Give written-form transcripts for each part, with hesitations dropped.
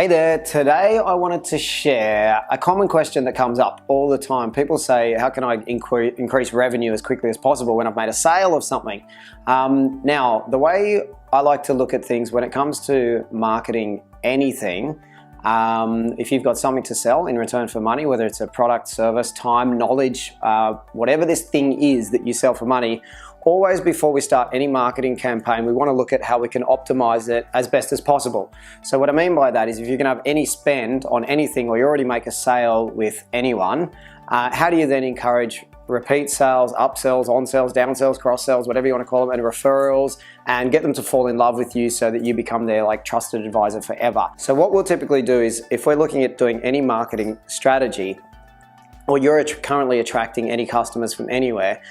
Hey there, today I wanted to share a common question that comes up all the time. People say, how can I increase revenue as quickly as possible when I've made a sale of something? Now, the way I like to look at things when it comes to marketing anything, if you've got something to sell in return for money, whether it's a product, service, time, knowledge, whatever this thing is that you sell for money, always before we start any marketing campaign, we want to look at how we can optimize it as best as possible. So what I mean by that is if you're going to have any spend on anything or you already make a sale with anyone, how do you then encourage repeat sales, upsells, on-sells, down-sells, cross-sells, whatever you want to call them, and referrals, and get them to fall in love with you so that you become their trusted advisor forever. So what we'll typically do is if we're looking at doing any marketing strategy, or you're currently attracting any customers from anywhere,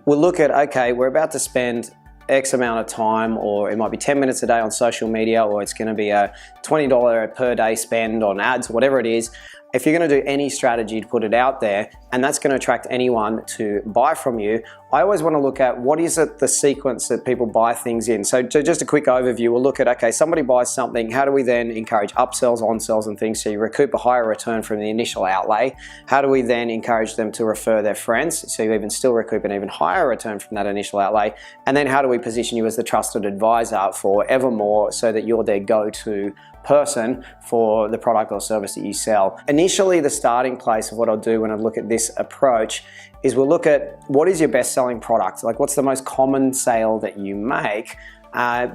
we'll look at, okay, we're about to spend X amount of time, or it might be 10 minutes a day on social media, or it's going to be a $20 per day spend on ads, whatever it is. If you're going to do any strategy to put it out there, and that's going to attract anyone to buy from you, I always want to look at what is it the sequence that people buy things in. So just a quick overview, we'll look at, okay, somebody buys something, how do we then encourage upsells, on-sells and things so you recoup a higher return from the initial outlay? How do we then encourage them to refer their friends so you even still recoup an even higher return from that initial outlay? And then how do we position you as the trusted advisor forevermore so that you're their go-to person for the product or service that you sell? Initially, the starting place of what I'll do when I look at this approach is we'll look at what is your best-selling product, like what's the most common sale that you make,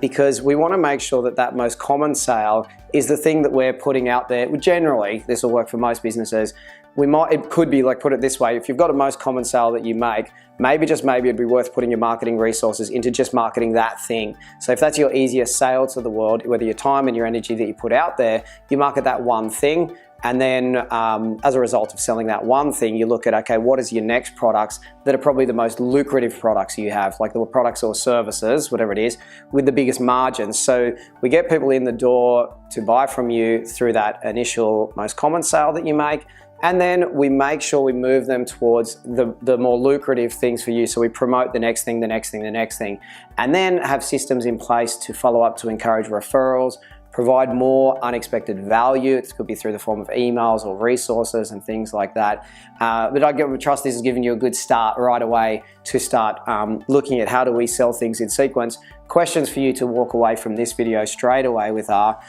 because we want to make sure that that most common sale is the thing that we're putting out there. Generally, this will work for most businesses. It could be put it this way, if you've got a most common sale that you make, maybe it'd be worth putting your marketing resources into just marketing that thing. So if that's your easiest sale to the world, whether your time and your energy that you put out there, you market that one thing. And then as a result of selling that one thing, you look at, okay, what is your next products that are probably the most lucrative products you have, like the products or services, whatever it is, with the biggest margins. So we get people in the door to buy from you through that initial most common sale that you make. And then we make sure we move them towards the more lucrative things for you. So we promote the next thing, the next thing, the next thing, and then have systems in place to follow up to encourage referrals, provide more unexpected value. It could be through the form of emails or resources and things like that. But I trust this has given you a good start right away to start looking at how do we sell things in sequence. Questions for you to walk away from this video straight away with are,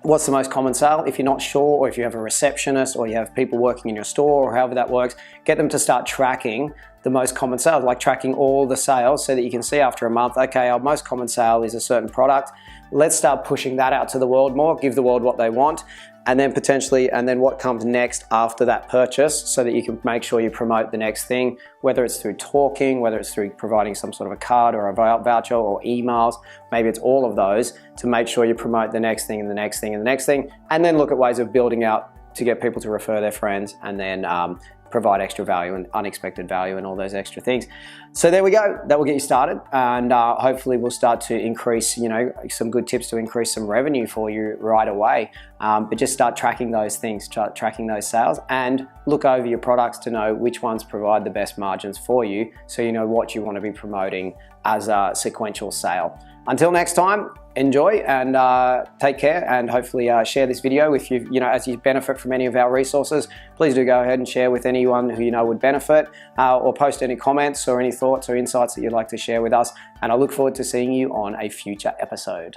what's the most common sale? If you're not sure, or if you have a receptionist or you have people working in your store or however that works, get them to start tracking the most common sales, like tracking all the sales so that you can see after a month, okay, our most common sale is a certain product. Let's start pushing that out to the world more, give the world what they want, and then what comes next after that purchase so that you can make sure you promote the next thing, whether it's through talking, whether it's through providing some sort of a card or a voucher or emails, maybe it's all of those to make sure you promote the next thing and the next thing and the next thing, and then look at ways of building out to get people to refer their friends and then provide extra value and unexpected value and all those extra things. So there we go. That will get you started, and hopefully we'll start to increase, some good tips to increase some revenue for you right away. But just start tracking those things, start tracking those sales, and look over your products to know which ones provide the best margins for you, so you know what you want to be promoting as a sequential sale. Until next time, enjoy and take care, and hopefully share this video if as you benefit from any of our resources. Please do go ahead and share with anyone who you know would benefit, or post any comments or any thoughts or insights that you'd like to share with us. And I look forward to seeing you on a future episode.